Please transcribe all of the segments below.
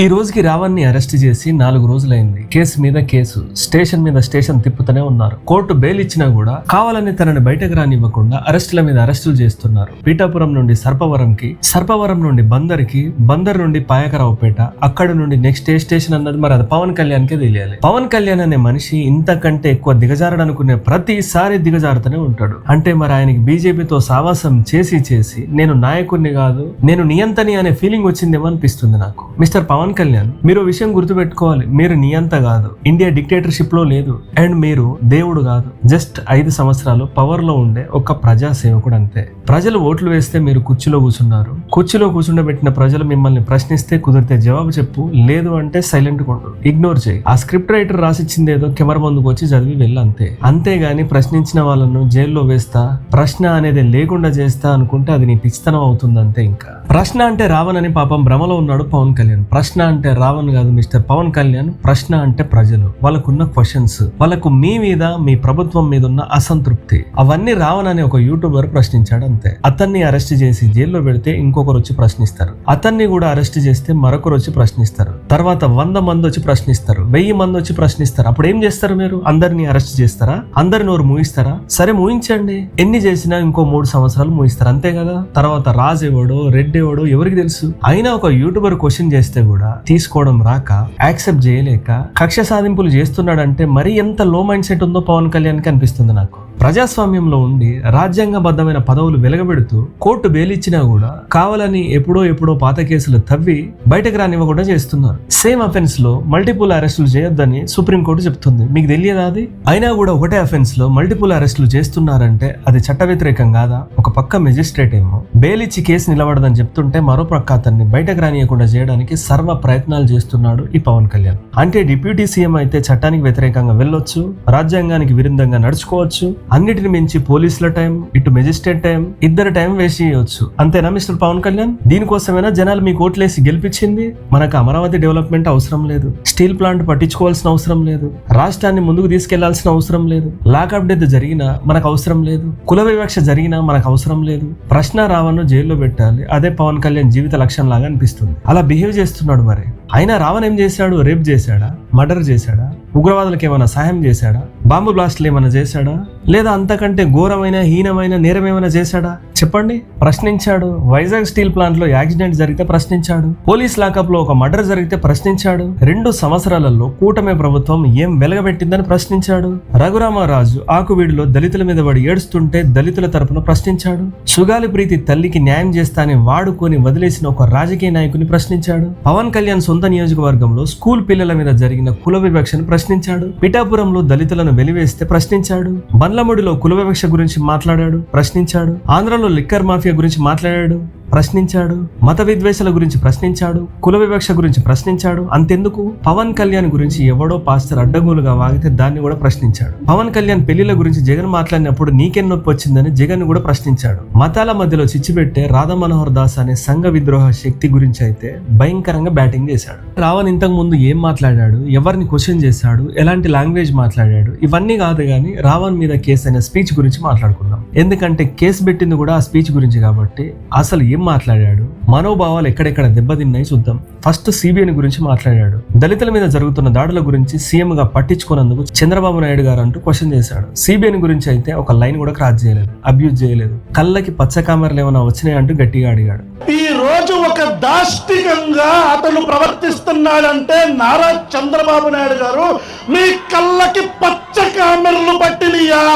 ఈ రోజుకి రావణ్ని అరెస్ట్ చేసి 4 రోజులైంది. కేసు మీద కేసు, స్టేషన్ మీద స్టేషన్ తిప్పుతూనే ఉన్నారు. కోర్టు బెయిల్ ఇచ్చినా కూడా కావాలని తనని బయటకు రానివ్వకుండా అరెస్టుల మీద అరెస్టులు చేస్తున్నారు. పీఠాపురం నుండి సర్పవరంకి, సర్పవరం నుండి బందర్కి, బందర్ నుండి పాయకరావుపేట, అక్కడ నుండి నెక్స్ట్ ఏ స్టేషన్ అన్నది మరి అది పవన్ కళ్యాణ్కే తెలియాలి. పవన్ కళ్యాణ్ అనే మనిషి ఇంతకంటే ఎక్కువ దిగజారడనుకునే ప్రతిసారి దిగజారుతూనే ఉంటాడు. అంటే మరి ఆయనకి బీజేపీతో సావాసం చేసి నేను నాయకుడిని కాదు, నేను నియంతని అనే ఫీలింగ్ వచ్చిందేమో అనిపిస్తుంది నాకు. మిస్టర్ పవన్ కళ్యాణ్, మీరు విషయం గుర్తుపెట్టుకోవాలి. మీరు నియంత కాదు, ఇండియా డిక్టేటర్షిప్ లో లేదు, అండ్ మీరు దేవుడు కాదు. జస్ట్ 5 సంవత్సరాలు పవర్ లో ఉండే ఒక ప్రజా సేవకుడు అంతే. ప్రజలు ఓట్లు వేస్తే మీరు కుర్చీలో కూర్చున్నారు. కుర్చీలో కూర్చుండబెట్టిన ప్రజలు మిమ్మల్ని ప్రశ్నిస్తే కుదిరితే జవాబు చెప్పు, లేదు అంటే సైలెంట్ కొండు, ఇగ్నోర్ చేయి. ఆ స్క్రిప్ట్ రైటర్ రాసిచ్చింది ఏదో కెమెరా ముందుకు వచ్చి చదివి వెళ్ళు అంతే. అంతేగాని ప్రశ్నించిన వాళ్ళను జైల్లో వేస్తా, ప్రశ్న అనేది లేకుండా చేస్తా అనుకుంటే అది నీ పిచ్చితనం అవుతుంది అంతే. ఇంకా ప్రశ్న అంటే రావణ్ అని పాపం భ్రమలో ఉన్నాడు పవన్ కళ్యాణ్. ప్రశ్న అంటే రావణ్ కాదు మిస్టర్ పవన్ కళ్యాణ్. ప్రశ్న అంటే ప్రజలు, వాళ్ళకున్న క్వశ్చన్స్, వాళ్ళకు మీ మీద, మీ ప్రభుత్వం మీద ఉన్న అసంతృప్తి, అవన్నీ రావణ్ అనే ఒక యూట్యూబర్ ప్రశ్నించాడు అంతే. అతన్ని అరెస్ట్ చేసి జైల్లో పెడితే ఇంకొకరు వచ్చి ప్రశ్నిస్తారు, అతన్ని కూడా అరెస్ట్ చేస్తే మరొకరు వచ్చి ప్రశ్నిస్తారు, తర్వాత 100 మంది వచ్చి ప్రశ్నిస్తారు, 1000 మంది వచ్చి ప్రశ్నిస్తారు. అప్పుడు ఏం చేస్తారు మీరు? అందరినీ అరెస్ట్ చేస్తారా? అందరి నోరు మూయిస్తారా? సరే మూయించండి, ఎన్ని చేసినా ఇంకో 3 సంవత్సరాలు మూయిస్తారు అంతే కదా. తర్వాత రాజు ఎవడో రెడ్డి ఎవడో ఎవరికి తెలుసు. అయినా ఒక యూట్యూబర్ క్వశ్చన్ చేస్తే కూడా తీసుకోవడం రాక, యాక్సెప్ట్ చేయలేక కక్ష సాధింపులు చేస్తున్నాడంటే మరి ఎంత లో మైండ్ సెట్ ఉందో పవన్ కళ్యాణ్ కి అనిపిస్తుంది నాకు. ప్రజాస్వామ్యంలో ఉండి రాజ్యాంగబద్ధమైన పదవులు వెలగబెడుతూ కోర్టు బెయిల్ ఇచ్చినా కూడా కావాలని ఎప్పుడో పాత కేసులు తవ్వి బయటకు రానివ్వకుండా చేస్తున్నారు. సేమ్ అఫెన్స్ లో మల్టిపుల్ అరెస్టులు చేయొద్దని సుప్రీంకోర్టు చెప్తుంది. మీకు తెలియదా అది? అయినా కూడా ఒకటే అఫెన్స్ లో మల్టిపుల్ అరెస్టులు చేస్తున్నారంటే అది చట్ట వ్యతిరేకం కాదా? ఒక పక్క మెజిస్ట్రేట్ ఏమో బెయిల్ ఇచ్చి కేసు నిలబడదని చెప్తుంటే మరో పక్క అతన్ని బయటకు రానియకుండా చేయడానికి సర్వ ప్రయత్నాలు చేస్తున్నాడు ఈ పవన్ కళ్యాణ్. అంటే డిప్యూటీ సీఎం అయితే చట్టానికి వ్యతిరేకంగా వెళ్ళొచ్చు, రాజ్యాంగానికి విరుద్ధంగా నడుచుకోవచ్చు, అన్నిటిని మించి పోలీసుల టైం, ఇటు మెజిస్ట్రేట్ టైం, ఇద్దరు టైం వేస్ట్ చేయొచ్చు. అంతేనా మిస్టర్ పవన్ కళ్యాణ్? దీనికోసమైనా జనాలు మీకు ఓట్లేసి గెలిపించింది? మనకు అమరావతి డెవలప్మెంట్ అవసరం లేదు, స్టీల్ ప్లాంట్ పట్టించుకోవాల్సిన అవసరం లేదు, రాష్ట్రాన్ని ముందుకు తీసుకెళ్లాల్సిన అవసరం లేదు, లాకప్ డెత్ జరిగినా మనకు అవసరం లేదు, కుల వివక్ష జరిగినా మనకు అవసరం లేదు. ప్రశ్న రావణ్ను జైల్లో పెట్టాలి, అదే పవన్ కళ్యాణ్ జీవిత లక్ష్యం లాగా అనిపిస్తుంది. అలా బిహేవ్ చేస్తున్నాడు. మరి అయినా రావణ్ ఏం చేశాడు? రేప్ చేశాడా? మర్డర్ చేశాడా? ఉగ్రవాదులకు ఏమైనా సహాయం చేశాడా? బాంబు బ్లాస్ట్లు ఏమైనా చేశాడా? లేదా అంతకంటే ఘోరమైన హీనమైన నేరం ఏమైనా చేశాడా? చెప్పండి. ప్రశ్నించాడు. వైజాగ్ స్టీల్ ప్లాంట్ లో యాక్సిడెంట్ జరిగితే ప్రశ్నించాడు. పోలీస్ లాకప్ లో ఒక మర్డర్ జరిగితే ప్రశ్నించాడు. 2 సంవత్సరాలలో కూటమి ప్రభుత్వం ఏం వెలగబెట్టిందని ప్రశ్నించాడు. రఘురామరాజు ఆకువీడిలో దళితుల మీద పడి ఏడుస్తుంటే దళితుల తరపున ప్రశ్నించాడు. సుగాలి ప్రీతి తల్లికి న్యాయం చేస్తానని వాడుకొని వదిలేసిన ఒక రాజకీయ నాయకుని ప్రశ్నించాడు. పవన్ కళ్యాణ్ సొంత నియోజకవర్గంలో స్కూల్ పిల్లల మీద జరిగిన కుల వివక్షను ప్రశ్నించాడు. పిఠాపురంలో దళితులను వెలివేస్తే ప్రశ్నించాడు. బండ్లమూడిలో కుల వివక్ష గురించి మాట్లాడాడు, ప్రశ్నించాడు. ఆంధ్రలో లిక్కర్ మాఫియా గురించి మాట్లాడాడు, ప్రశ్నించాడు. మత విద్వేషాల గురించి ప్రశ్నించాడు, కుల వివక్ష గురించి ప్రశ్నించాడు. అంతెందుకు, పవన్ కళ్యాణ్ గురించి ఎవడో పాస్టర్ అడ్డగోలుగా వాగితే దాన్ని కూడా ప్రశ్నించాడు. పవన్ కళ్యాణ్ పెళ్లిల గురించి జగన్ మాట్లాడినప్పుడు నీకేం నొప్పి వచ్చిందని జగన్ కూడా ప్రశ్నించాడు. మతాల మధ్యలో చిచ్చిపెట్టే రాధా మనోహర్ దాస్ అనే సంఘ విద్రోహ శక్తి గురించి అయితే భయంకరంగా బ్యాటింగ్ చేశాడు. రావణ్ ఇంతకు ముందు ఏం మాట్లాడాడు, ఎవరిని క్వశ్చన్ చేశాడు, ఎలాంటి లాంగ్వేజ్ మాట్లాడాడు, ఇవన్నీ కాదు కానీ రావణ్ మీద కేసు అనే స్పీచ్ గురించి మాట్లాడుకుందాం. ఎందుకంటే కేసు పెట్టింది కూడా ఆ స్పీచ్ గురించి కాబట్టి అసలు ఏం మాట్లాడాడు, మనోభావాలు ఎక్కడెక్కడ దెబ్బతిన్నాయి చూద్దాం. ఫస్ట్ సిబిఐని గురించి మాట్లాడాడు. దళితుల మీద జరుగుతున్న దాడుల గురించి సీఎం గా పట్టించుకున్నందుకు చంద్రబాబు నాయుడు గారు అంటూ క్వశ్చన్ చేశాడు. సిబిఐని గురించి అయితే ఒక లైన్ కూడా క్రాస్ చేయలేదు, అబ్యూజ్ చేయలేదు. కళ్ళకి పచ్చ కామెరలు ఏమైనా వచ్చినాయంటూ గట్టిగా అడిగాడు. ఈ రోజు ఒక దాష్టికంగా అతను ప్రవర్తిస్తున్నాడంటే నారా చంద్రబాబు నాయుడు గారు మీ కళ్ళకి పచ్చ కామెరలు పట్టినయా?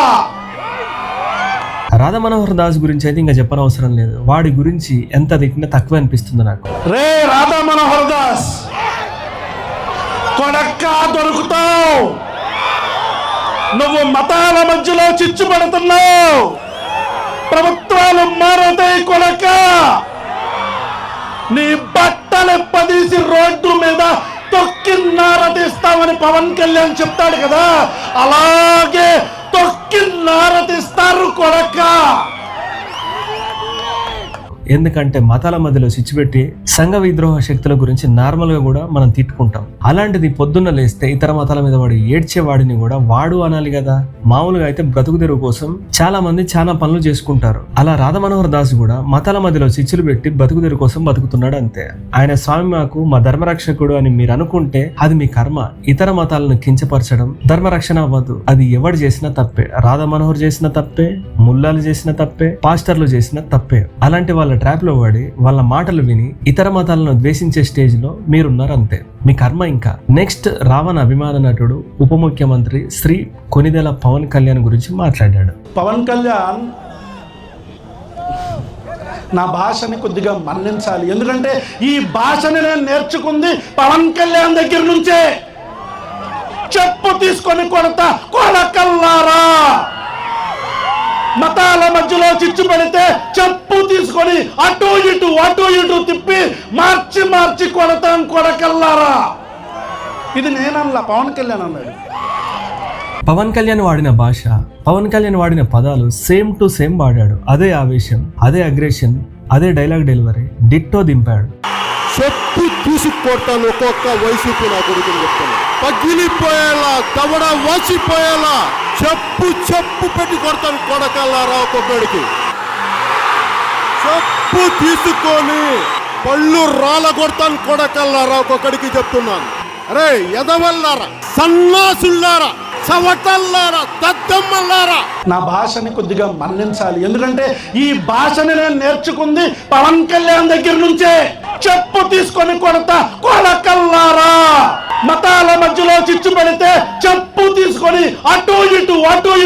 రాధా మనోహర్ దాస్ గురించి అయితే ఇంకా చెప్పనవసరం లేదు. వాడి గురించి ఎంత దిక్కున తక్కువ అనిపిస్తుంది నాకు. రే రాధా మనోహర్ దాస్ కొడక్క దొరుకుతావు, నువ్వు మతాల మధ్యలో చిచ్చు పడుతున్నావు, ప్రభుత్వాలు మారతాయి కొడక్క. నీ బట్టలు పదీసి రోడ్డు మీద తొక్కి నారదీస్తామని పవన్ కళ్యాణ్ చెప్తాడు కదా, అలాగే తొక్కి నారదీస్తారు కొడక. ఎందుకంటే మతాల మధ్యలో చిచ్చుపెట్టి సంఘ విద్రోహ శక్తుల గురించి నార్మల్ గా కూడా మనం తిట్టుకుంటాం. అలాంటిది పొద్దున్న లేస్తే ఇతర మతాల మీద వాడు ఏడ్చేవాడిని కూడా వాడు అనాలి కదా. మామూలుగా అయితే బ్రతుకు తెరువు కోసం చాలా మంది చాలా పనులు చేసుకుంటారు. అలా రాధా మనోహర్ దాస్ కూడా మతాల మధ్యలో చిచ్చులు పెట్టి బ్రతుకు తెరువు కోసం బతుకుతున్నాడు అంతే. ఆయన స్వామి మాకు మా ధర్మరక్షకుడు అని మీరు అనుకుంటే అది మీ కర్మ. ఇతర మతాలను కించపరచడం ధర్మరక్షణ అవ్వదు. అది ఎవడు చేసినా తప్పే. రాధా మనోహర్ చేసిన తప్పే, ముల్లాలు చేసిన తప్పే, పాస్టర్లు చేసిన తప్పే. అలాంటి వాళ్ళ ట్రాప్ లో పడి వాళ్ళ మాటలు విని ఇతర మతాలను ద్వేషించే స్టేజ్ లో మీరున్నారు అంతే. మీ కర్మ. ఇంకా నెక్స్ట్ రావణ అభిమాన నటుడు ఉప ముఖ్యమంత్రి శ్రీ కొనిదెల పవన్ కళ్యాణ్ గురించి మాట్లాడాడు. పవన్ కళ్యాణ్ నా భాషని కొద్దిగా మన్నించాలి. ఎందుకంటే ఈ భాషని నేను నేర్చుకుంది పవన్ కళ్యాణ్ దగ్గర నుంచే. చెప్పు తీసుకొని కొడతా కొడకల్లారా. మతాల మధ్యలో చిచ్చు పెడితే చెప్పు తీసుకొని అటు ఇటు తిప్పి మార్చి కొడతాం కొడకల్లారా. ఇది నేనల్లా, పవన్ కళ్యాణ్ అన్నాడు. పవన్ కళ్యాణ్ వాడిన భాష, పవన్ కళ్యాణ్ వాడిన పదాలు సేమ్ టు సేమ్ వాడాడు. అదే ఆవేశం, అదే అగ్రెషన్, అదే డైలాగ్ డెలివరీ డిట్టో దింపాడు. చెప్పు తీసుకొడతాను ఒక్కొక్క వైసీపీ నా కొడుకుని చెప్తాను. పగిలిపోయేలా, దవడ వాసిపోయేలా చెప్పు పెట్టి కొడతాను కొడకల్లారా. ఒక్కొక్కడికి చెప్పు తీసుకొని పళ్ళు రాళ్ళ కొడతాను కొడకల్లారా. ఒక్కొక్కడికి చెప్తున్నాను. అరే ఎదవల్లారా, సన్నాసుల్లారా, సవటల్లారా, దద్దమ్మల్లారా. నా భాషని కొద్దిగా మన్నించాలి. ఎందుకంటే ఈ భాషని నేను నేర్చుకుంది పవన్ కళ్యాణ్ దగ్గర నుంచే. చెప్పు తీసుకొని కొడతా కొడకల్లారా. మతాల మధ్యలో చిచ్చు పెడితే చెప్పు తీసుకొని అటు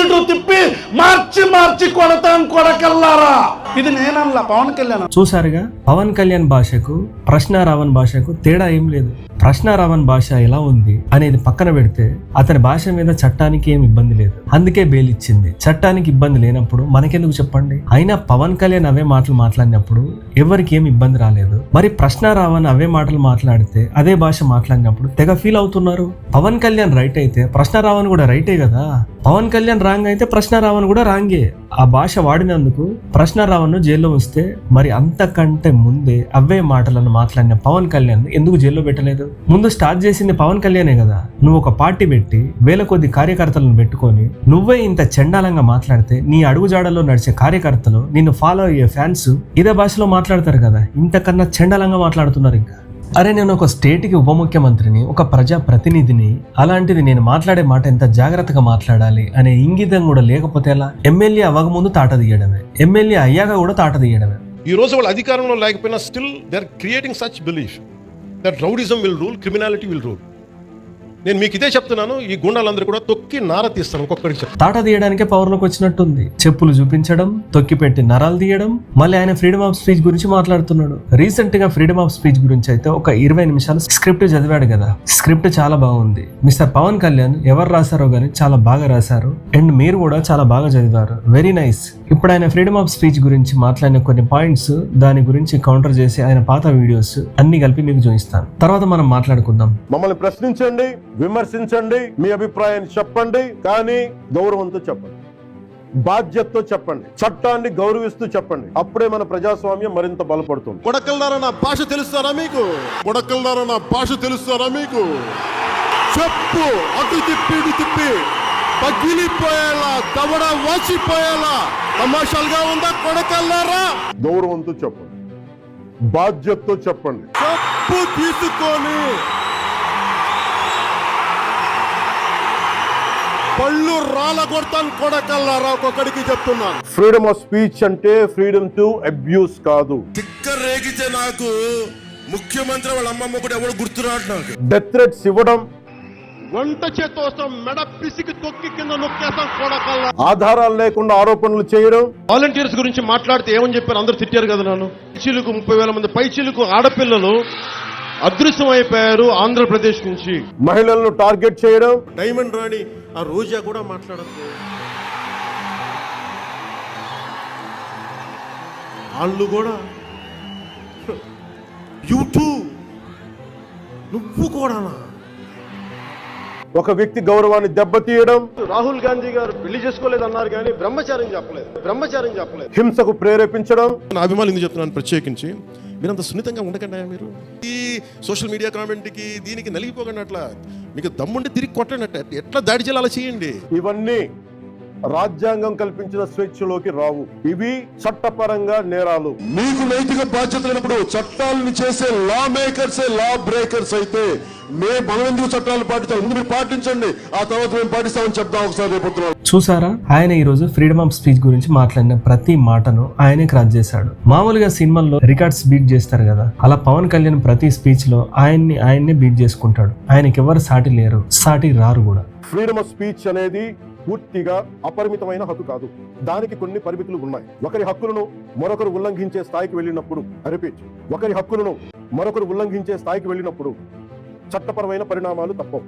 ఇటు తిప్పి మార్చి కొడతాం కొడకల్లారా. ఇది నేనల్లా, పవన్ కళ్యాణ్. చూసారుగా, పవన్ కళ్యాణ్ భాషకు ప్రశ్నారావణ్ భాషకు తేడా ఏం లేదు. ప్రశ్నారావణ్ భాష ఎలా ఉంది అనేది పక్కన పెడితే అతని భాష మీద చట్టానికి ఏం ఇబ్బంది లేదు. అందుకే బెయిల్ ఇచ్చింది. చట్టానికి ఇబ్బంది లేనప్పుడు మనకెందుకు చెప్పండి. అయినా పవన్ కళ్యాణ్ అవే మాటలు మాట్లాడినప్పుడు ఎవరికి ఏం ఇబ్బంది రాలేదు. మరి ప్రశ్నారావణ్ అవే మాటలు మాట్లాడితే అదే భాష మాట్లాడినప్పుడు తెగ ఫీల్ అవుతున్నారు. పవన్ కళ్యాణ్ రైట్ అయితే ప్రశ్నారావణ్ కూడా రైటే కదా. పవన్ కళ్యాణ్ రాంగ్ అయితే ప్రశ్నారావణ్ కూడా రాంగే. ఆ భాష వాడినందుకు ప్రశ్నారావణ్ జైల్లో ఉంచితే మరి అంతకంటే ముందే అవే మాటలను మాట్లాడిన పవన్ కళ్యాణ్ ఎందుకు జైల్లో పెట్టలేదు? ముందు స్టార్ట్ చేసింది పవన్ కళ్యాణే కదా. నువ్వు ఒక పార్టీ పెట్టి వేల కొద్ది కార్యకర్తలను పెట్టుకొని నువ్వే ఇంత చండాలంగా మాట్లాడితే నీ అడుగుజాడల్లో నడిచే కార్యకర్తలు, నిన్ను ఫాలో అయ్యే ఫ్యాన్స్ ఇదే భాషలో మాట్లాడతారు కదా. ఇంతకన్నా చండాలంగా మాట్లాడుతున్నారు. ఇంకా అరే, నేను ఒక స్టేట్కి ఉప ముఖ్యమంత్రిని, ఒక ప్రజా ప్రతినిధిని. అలాంటిది నేను మాట్లాడే మాట ఎంత జాగ్రత్తగా మాట్లాడాలి అనే ఇంగితం కూడా లేకపోతే ఎలా? ఎమ్మెల్యే అవ్వకముందు తాట తీయడమే, ఎమ్మెల్యే అయ్యాక కూడా తాట తీయడమే. ఈ రోజు వాళ్ళు అధికారంలో లేకపోయినా still they are creating such belief that rowdyism will rule, criminality will rule. నేను మీకు ఇదే చెప్తున్నాను. ఈ గుండాలందరూ కూడా తొక్కి నార తీస్తాను. ఒక్కొక్కడికి తాట తీయడానికే పవర్లోకి వచ్చినట్టుంది. చెప్పులు చూపించడం, తొక్కి పెట్టి నరాలు తీయడం. మళ్ళీ ఆయన ఫ్రీడమ్ ఆఫ్ స్పీచ్ గురించి మాట్లాడుతున్నాడు. రీసెంట్ గా ఫ్రీడమ్ ఆఫ్ స్పీచ్ గురించి అయితే ఒక 20 నిమిషాలు స్క్రిప్ట్ చదివాడు కదా. స్క్రిప్ట్ చాలా బాగుంది. మిస్టర్ పవన్ కళ్యాణ్ ఎవరు రాశారో గానీ చాలా బాగా రాశారు. అండ్ మీరు కూడా చాలా బాగా చదివారు. Very nice. ఇప్పుడు ఆయన ఫ్రీడమ్ ఆఫ్ స్పీచ్ గురించి మాట్లాడిన కొన్ని పాయింట్స్, దాని గురించి కౌంటర్ చేసి ఆయన పాత వీడియోస్ అన్ని కలిపి మీకు చూపిస్తాను. తర్వాత మనం మాట్లాడుకుందాం. మమ్మల్ని ప్రశ్నించండి, విమర్శించండి, మీ అభిప్రాయాన్ని చెప్పండి, కానీ గౌరవంతో చెప్పండి, బాధ్యతతో చెప్పండి, చట్టాన్ని గౌరవిస్తూ చెప్పండి. అప్పుడే మన ప్రజాస్వామ్యం మరింత బలపడుతుంది. కొడకల్లారా నా భాష తెలుస్తారా మీకు? కొడకల్లారా నా భాష తెలుస్తారా మీకు? చెప్పు అటు తిప్పి పగిలిపోయేలా, దవడ వాసిపోయేలా తమాషాలుగా ఉందా కొడకల్లారా? గౌరవంతో చెప్పండి, బాధ్యతతో చెప్పండి. చెప్పు తీసుకొని పళ్ళు రాళ్ళ కొడతాను కొడకల్లారా. ఒక్కొక్కడికి చెప్తున్నాను. ఫ్రీడమ్ ఆఫ్ స్పీచ్ అంటే ఫ్రీడమ్ టు అబ్యూస్ కాదు. టిక్కర్ రేగితే నాకు ముఖ్యమంత్రి వాళ్ళ అమ్మమ్మ కూడా ఎవరు గుర్తురాడు. నాకు డెత్ థ్రెట్స్ ఇవ్వడం, వంట చేత్తో వస్తాం, మెడ పిసికి తొక్కి కింద నొక్కేస్తాం కొడకల్లా. ఆధారాలు లేకుండా ఆరోపణలు చేయడం. వాలంటీర్స్ గురించి మాట్లాడితే ఏమని చెప్పారు? అందరూ తిట్టారు కదా నన్ను. పైచీలకు 30,000 మంది పైచీలకు ఆడపిల్లలు అదృశ్యం అయిపోయారు ఆంధ్రప్రదేశ్ నుంచి. మహిళలను టార్గెట్ చేయడం. డైమండ్ రాణి ఆ రోజా కూడా మాట్లాడదు. వాళ్ళు కూడా నువ్వు కూడానా? ఒక వ్యక్తి గౌరవాన్ని దెబ్బతీయడం. రాహుల్ గాంధీ గారు పెళ్లి చేసుకోలేదన్నారు కానీ బ్రహ్మచారం చెప్పలేదు. హింసకు ప్రేరేపించడం. నా అభిమానులు ఎందుకు చెప్తున్నాను ప్రత్యేకించి, మీరు అంత సున్నితంగా ఉండకండి. మీరు ఈ సోషల్ మీడియా కామెంట్కి దీనికి నలిగిపోకండి. అట్లా మీకు దమ్ముండి తిరిగి కొట్టండి. ఎట్లా దాడి చేయాలి అలా చేయండి. ఇవన్నీ రాజ్యాంగం కల్పించిన స్వేచ్ఛలోకి రావు. ఇవి చట్టపరంగా నేరాలు. మీకు నైతిక బాధ్యత లేనప్పుడు చట్టాలను చేసే లా మేకర్సే లా బ్రేకర్స్ అయితే మనం ఎందుకు చట్టాలు పాటించాలి? ముందు మీరు పాటించండి, ఆ తర్వాత మేము పాటిస్తామని చెప్దాం ఒకసారి రేపు. చూసారా, ఆయన ఈ రోజు ఫ్రీడమ్ ఆఫ్ స్పీచ్ గురించి మాట్లాడిన ప్రతి మాటను ఆయనే క్రాస్ చేశాడు. మామూలుగా సినిమాల్లో రికార్డ్స్ బీట్ చేస్తారు కదా, అలా పవన్ కళ్యాణ్ ప్రతి స్పీచ్ లో ఆయన్నే బీట్ చేసుకుంటాడు. ఆయనకి ఎవరు సాటి లేరు, సాటి రారు కూడా. ఫ్రీడమ్ ఆఫ్ స్పీచ్ అనేది పూర్తిగా అపరిమితమైన హక్కు కాదు. దానికి కొన్ని పరిమితులు ఉన్నాయి. ఒకరి హక్కులను మరొకరు ఉల్లంఘించే స్థాయికి వెళ్ళినప్పుడు చట్టపరమైన పరిణామాలు తప్పవు.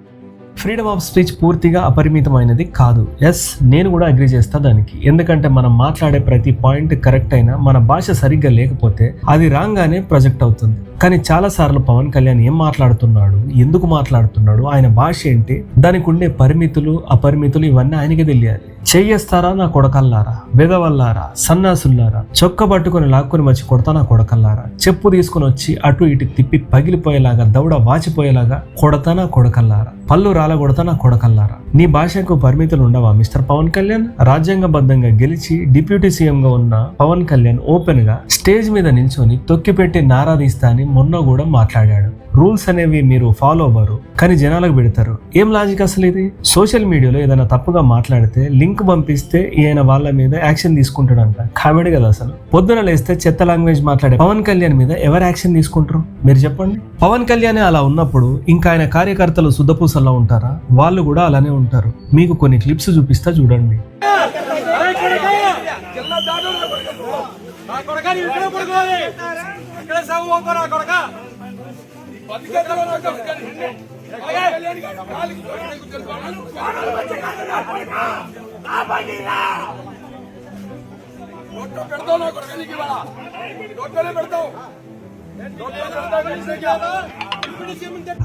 ఫ్రీడమ్ ఆఫ్ స్పీచ్ పూర్తిగా అపరిమితమైనది కాదు. ఎస్, నేను కూడా అగ్రి చేస్తా దానికి. ఎందుకంటే మనం మాట్లాడే ప్రతి పాయింట్ కరెక్ట్ అయినా మన భాష సరిగ్గా లేకపోతే అది రాంగానే ప్రొజెక్ట్ అవుతుంది. కానీ చాలా సార్లు పవన్ కళ్యాణ్ ఏం మాట్లాడుతున్నాడు, ఎందుకు మాట్లాడుతున్నాడు, ఆయన భాష ఏంటి, దానికి ఉండే పరిమితులు అపరిమితులు ఇవన్నీ ఆయనకే తెలియాలి. చెయ్యేస్తారా నా కొడకల్లారా, వెదవల్లారా, సన్నాసుల్లారా, చొక్క పట్టుకుని లాక్కుని వచ్చి కొడతా నా కొడకల్లారా, చెప్పు తీసుకుని వచ్చి అటు ఇటు తిప్పి పగిలిపోయేలాగా దౌడ వాచిపోయేలాగా కొడతా నా కొడకల్లారా, పళ్ళు రాలగొడతా నా కొడకల్లారా. నీ భాషకు పరిమితులు ఉండవా మిస్టర్ పవన్ కళ్యాణ్? రాజ్యాంగబద్ధంగా గెలిచి డిప్యూటీ సీఎం గా ఉన్న పవన్ కళ్యాణ్ ఓపెన్ గా స్టేజ్ మీద నిల్చొని తొక్కిపెట్టి నారాధిస్తా అని మొన్న కూడా మాట్లాడాడు. రూల్స్ అనేవి మీరు ఫాలో అవ్వరు కానీ జనాలకు పెడతారు. ఏం లాజిక్ అసలు ఇది? సోషల్ మీడియాలో ఏదైనా తప్పుగా మాట్లాడితే లింక్ పంపిస్తే ఈయన వాళ్ళ మీద యాక్షన్ తీసుకుంటాడంట. కామెడీ కదా అసలు. పొద్దున లేస్తే చెత్త లాంగ్వేజ్ మాట్లాడే పవన్ కళ్యాణ్ మీద ఎవరు యాక్షన్ తీసుకుంటారు మీరు చెప్పండి? పవన్ కళ్యాణ్ అలా ఉన్నప్పుడు ఇంకా ఆయన కార్యకర్తలు శుద్ధపూసల్లో ఉంటారా? వాళ్ళు కూడా అలానే ఉంటారు. మీకు కొన్ని క్లిప్స్ చూపిస్తా చూడండి.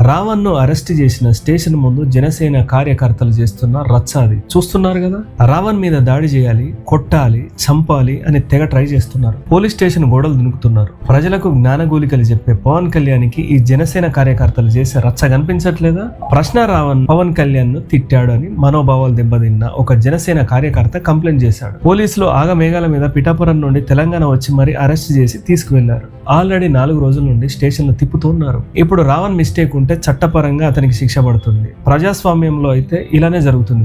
రావణ్ ను అరెస్ట్ చేసిన స్టేషన్ ముందు జనసేన కార్యకర్తలు చేస్తున్న రచ్చ అది చూస్తున్నారు కదా. రావణ్ మీద దాడి చేయాలి, కొట్టాలి, చంపాలి అని తెగ ట్రై చేస్తున్నారు. పోలీస్ స్టేషన్ గోడలు దునుకుతున్నారు. ప్రజలకు జ్ఞానగూలికలు చెప్పే పవన్ కళ్యాణ్ కి ఈ జనసేన కార్యకర్తలు చేసే రచ్చ కనిపించట్లేదా? ప్రశ్న రావణ్ పవన్ కళ్యాణ్ ను తిట్టాడు అని మనోభావాలు దెబ్బతిన్న ఒక జనసేన కార్యకర్త కంప్లైంట్ చేశాడు. పోలీసులు ఆగమేఘాల మీద పిఠాపురం నుండి తెలంగాణ వచ్చి మరి అరెస్ట్ చేసి తీసుకువెళ్లారు. ఆల్రెడీ 4 రోజుల నుండి స్టేషన్లు తిప్పుతున్నారు. ఇప్పుడు రావణ్ మిస్టేక్ ఉంటే చట్టపరంగా అతనికి శిక్ష పడుతుంది. ప్రజాస్వామ్యంలో అయితే ఇలానే జరుగుతుంది.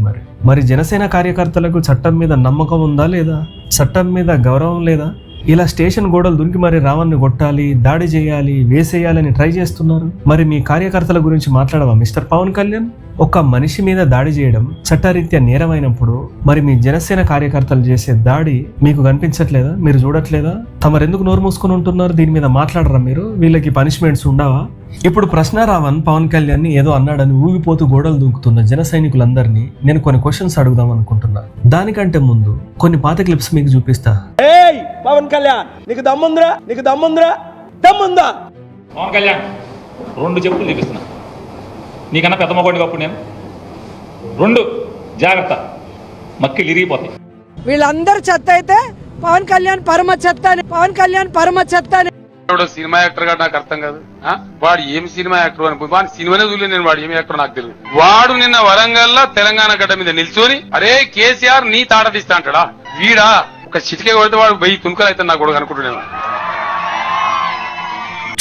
మరి జనసేన కార్యకర్తలకు చట్టం మీద నమ్మకం ఉందా లేదా? చట్టం మీద గౌరవం లేదా? ఇలా స్టేషన్ గోడలు దునికి మరి రావణ్ని కొట్టాలి, దాడి చేయాలి, వేసేయాలని ట్రై చేస్తున్నారు. మరి మీ కార్యకర్తల గురించి మాట్లాడవా మిస్టర్ పవన్ కళ్యాణ్? ఒక మనిషి మీద దాడి చేయడం చట్టరీత్యా నేరమైనప్పుడు మరి మీ జనసేన కార్యకర్తలు చేసే దాడి మీకు కనిపించట్లేదా? మీరు చూడట్లేదా? తమరెందుకు నోరు మూసుకొని ఉంటున్నారు? దీని మీద మాట్లాడరా మీరు? వీళ్ళకి పనిష్మెంట్స్ ఉండవా? ఇప్పుడు ప్రశ్న రావణ్ పవన్ కళ్యాణ్ ని ఏదో అన్నాడని ఊగిపోతూ గోడలు దూకుతున్న జన సైనికులందరినీ నేను కొన్ని క్వశ్చన్స్ అడుగుదాం అనుకుంటున్నా. దానికంటే ముందు కొన్ని పాత క్లిప్స్ మీకు చూపిస్తా. పవన్ కళ్యాణ్ నీకు దమ్ముందా? పవన్ కళ్యాణ్ 2 చెప్పులు చూపిస్తున్నా. నీకన్నా పెద్ద మగోడిగా అప్పుడు నేను 2 జాగ్రత్త, మక్కిలు ఇరిగిపోతాయి. వీళ్ళందరూ చెత్త అయితే పవన్ కళ్యాణ్ పరమ చెత్త అని సినిమా యాక్టర్ గా నాకు అర్థం కాదు. వాడు ఏం సినిమా యాక్టర్ అని వాడు సినిమానే చూడలేదు నేను. వాడు ఏం యాక్టర్ నాకు తెలియదు. వాడు నిన్న వరంగల్ తెలంగాణ గడ్డ మీద నిల్చొని అరే కేసీఆర్ నీ తాట తీస్తా అంటాడా? వీడా ఒక చిటికే కొడితే వాడు 1000 తుణుకలు అయితే నాకు కూడా అనుకుంటున్నాను.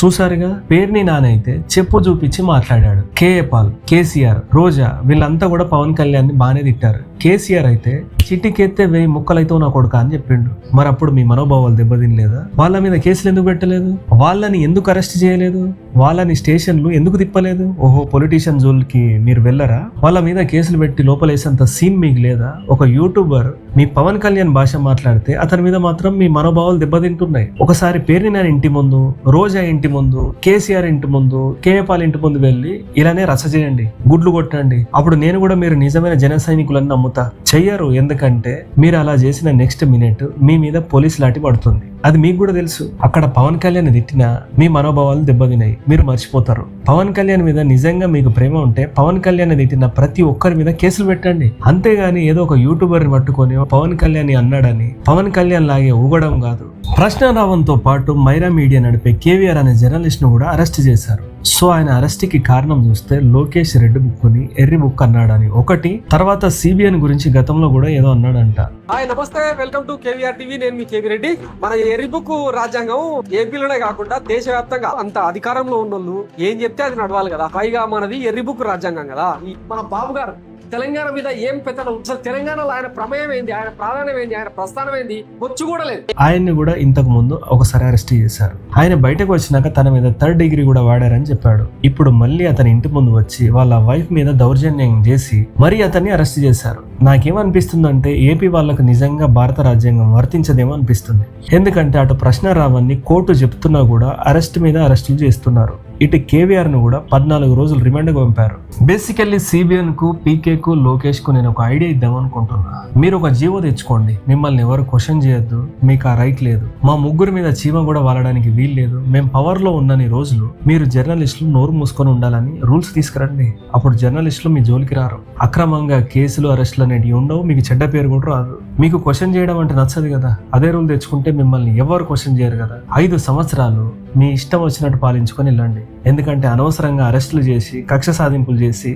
చూసారుగా, పేర్ని నానైతే చెప్పు చూపించి మాట్లాడాడు. కేఏ పాల్, కేసీఆర్, రోజా వీళ్ళంతా కూడా పవన్ కళ్యాణ్ ని బాగానే తిట్టారు. కేసీఆర్ అయితే చిటికెత్తే 1000 ముక్కలైతే నా కొడుక అని చెప్పిండు. మరి అప్పుడు మీ మనోభావాలు దెబ్బతినలేదా? వాళ్ళ మీద కేసులు ఎందుకు పెట్టలేదు? వాళ్ళని ఎందుకు అరెస్ట్ చేయలేదు? వాళ్ళని స్టేషన్లు ఎందుకు తిప్పలేదు? ఓహో, పొలిటీషియన్ జోల్కి మీరు వెళ్ళరా? వాళ్ళ మీద కేసులు పెట్టి లోపలేసేంత సీన్ మీకు లేదా? ఒక యూట్యూబర్ మీ పవన్ కళ్యాణ్ భాష మాట్లాడితే అతని మీద మాత్రం మీ మనోభావాలు దెబ్బతింటున్నాయి. ఒకసారి పేరుని నేను ఇంటి ముందు, రోజా ఇంటి ముందు, కేసీఆర్ ఇంటి ముందు, కేఏపాల్ ఇంటి ముందు వెళ్ళి ఇలానే రచ్చ చేయండి, గుడ్లు కొట్టండి. అప్పుడు నేను కూడా మీరు నిజమైన జన సైనికులని నమ్ముతాను. నమ్ముతా? చెయ్యరు. ఎందుకంటే మీరు అలా చేసిన నెక్స్ట్ మినిట్ మీ మీద పోలీస్ లాఠీ పడుతుంది. అది మీకు కూడా తెలుసు. అక్కడ పవన్ కళ్యాణ్ తిట్టినా మీ మనోభావాలు దెబ్బతినాయి, మీరు మర్చిపోతారు. పవన్ కళ్యాణ్ మీద నిజంగా మీకు ప్రేమ ఉంటే పవన్ కళ్యాణ్ తిట్టిన ప్రతి ఒక్కరి మీద కేసులు పెట్టండి. అంతేగాని ఏదో ఒక యూట్యూబర్ పట్టుకొని పవన్ కళ్యాణ్ అన్నాడని పవన్ కళ్యాణ్ లాగే ఊగడం కాదు. ప్రశ్న రావణ్తో పాటు మైరా మీడియా నడిపే కేవీఆర్ అనే జర్నలిస్ట్ ను కూడా అరెస్ట్ చేశారు. సో ఆయన అరెస్ట్ కి కారణం చూస్తే లోకేష్ రెడ్ బుక్ ని ఎర్రి బుక్ అన్నాడని ఒకటి, తర్వాత సిబిఎన్ గురించి గతంలో కూడా ఏదో అన్నాడంట. హాయ్ నమస్తే, వెల్కమ్ టు కేవీఆర్ టీవీ. నేను మీ కేవీ రెడ్డి. మన ఎర్రి బుక్ రాజ్యాంగం ఏపీలోనే కాకుండా దేశవ్యాప్తంగా అంత అధికారంలో ఉన్నోళ్ళు ఏం చెప్తే అది నడవాలి కదా. పైగా మనది ఎర్రి బుక్ రాజ్యాంగం కదా. మన బాబు గారు తెలంగాణ మీద ఏం పెత్తడం, అసలు తెలంగాణలో ఆయన ప్రమేయం ఏంది, ఆయన ప్రాధాన్యం ఏంది, ఆయన ప్రస్థానం ఏంది బొచ్చు కూడా లేదు. ఆయన్ని కూడా ఇంతకు ముందు ఒకసారి అరెస్ట్ చేశారు. ఆయన బయటకు వచ్చినాక తన మీద 3rd డిగ్రీ కూడా వాడారని చెప్పాడు. ఇప్పుడు మళ్ళీ అతని ఇంటి ముందు వచ్చి వాళ్ళ వైఫ్ మీద దౌర్జన్యం చేసి మరీ అతన్ని అరెస్ట్ చేశారు. నాకేమనిపిస్తుందంటే ఏపీ వాళ్ళకు నిజంగా భారత రాజ్యాంగం వర్తించదేమో అనిపిస్తుంది. ఎందుకంటే అటు ప్రశ్న రావణ్ణి కోర్టు చెప్తున్నా కూడా అరెస్ట్ మీద అరెస్టులు చేస్తున్నారు. ఇటు కేవీఆర్ ను కూడా 14 రోజులు రిమాండ్ కు పంపారు. బేసికల్లీ సిబిఎన్ కు, పీకే కు, లోకేష్ కు నేను ఒక ఐడియా ఇద్దామనుకుంటున్నా. మీరు ఒక జీవో తెచ్చుకోండి, మిమ్మల్ని ఎవరు క్వశ్చన్ చేయొద్దు, మీకు ఆ రైట్ లేదు. మా ముగ్గురు మీద చీమ కూడా వాలడానికి వీలు లేదు. మేము పవర్ లో ఉన్నన్ని రోజులు మీరు జర్నలిస్టులు నోరు మూసుకొని ఉండాలని రూల్స్ తీసుకురండి. అప్పుడు జర్నలిస్టులు మీ జోలికి రారు. అక్రమంగా కేసులు, అరెస్టులు అనేవి ఉండవు. మీకు చెడ్డ పేరు కూడా రాదు. మీకు క్వశ్చన్ చేయడం అంటే నచ్చదు కదా. అదే రూల్ తెచ్చుకుంటే మిమ్మల్ని ఎవరు క్వశ్చన్ చేయరు కదా. 5 సంవత్సరాలు మీ ఇష్టం వచ్చినట్టు పాలించుకొని వెళ్ళండి. ఎందుకంటే అనవసరంగా అరెస్టులు చేసి కక్ష సాధింపులు చేసి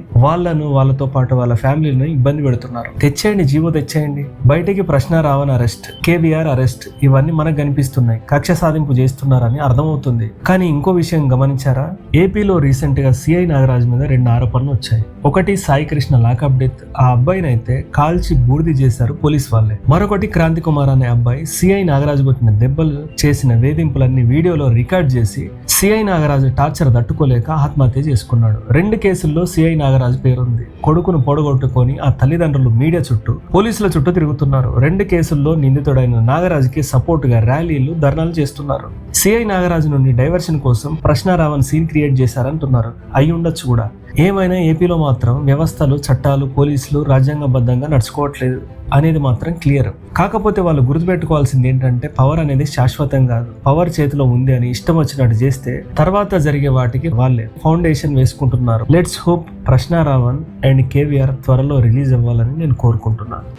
వాళ్ళతో పాటు వాళ్ళ ఫ్యామిలీలను ఇబ్బంది పెడుతున్నారు. తెచ్చేయండి, జీవో తెచ్చేయండి. బయటికి ప్రశ్న రావణ్ అరెస్ట్, కేవీఆర్ అరెస్ట్, ఇవన్నీ మనకు కనిపిస్తున్నాయి. కక్ష సాధింపు చేస్తున్నారని అర్థమవుతుంది. కానీ ఇంకో విషయం గమనించారా? ఏపీలో రీసెంట్ గా సిఐ నాగరాజ్ మీద 2 ఆరోపణలు వచ్చాయి. ఒకటి సాయి కృష్ణ లాకప్ డెత్, ఆ అబ్బాయిని అయితే కాల్చి బూడిది చేశారు పోలీస్ వాళ్ళే. మరొకటి క్రాంతి కుమార్ అనే అబ్బాయి సిఐ నాగరాజు కొట్టిన దెబ్బలు, చేసిన వేధింపులన్నీ వీడియోలో రికార్డ్ చేసి సిఐ నాగరాజు టార్చర్ తట్టుకోలేక ఆత్మహత్య చేసుకున్నాడు. 2 కేసుల్లో సిఐ నాగరాజు పేరుంది. కొడుకును పొడగొట్టుకొని ఆ తల్లిదండ్రులు మీడియా చుట్టూ, పోలీసుల చుట్టూ తిరుగుతున్నారు. 2 కేసుల్లో నిందితుడైన నాగరాజుకి సపోర్ట్ గా ర్యాలీలు, ధర్నాలు చేస్తున్నారు. సిఐ నాగరాజు నుండి డైవర్షన్ కోసం ప్రశ్న రావణ్ సీన్ క్రియేట్ చేశారంటున్నారు. అయి ఉండొచ్చు కూడా. ఏమైనా ఏపీలో మాత్రం వ్యవస్థలు, చట్టాలు, పోలీసులు రాజ్యాంగబద్ధంగా నడుచుకోవట్లేదు అనేది మాత్రం క్లియర్. కాకపోతే వాళ్ళు గుర్తుపెట్టుకోవాల్సింది ఏంటంటే పవర్ అనేది శాశ్వతం కాదు. పవర్ చేతిలో ఉంది అని ఇష్టం వచ్చినట్టు చేస్తే తర్వాత జరిగే వాటికి వాళ్ళే ఫౌండేషన్ వేసుకుంటున్నారు. లెట్స్ హోప్ ప్రశ్న రావణ్ అండ్ కేవీఆర్ త్వరలో రిలీజ్ అవ్వాలని నేను కోరుకుంటున్నాను.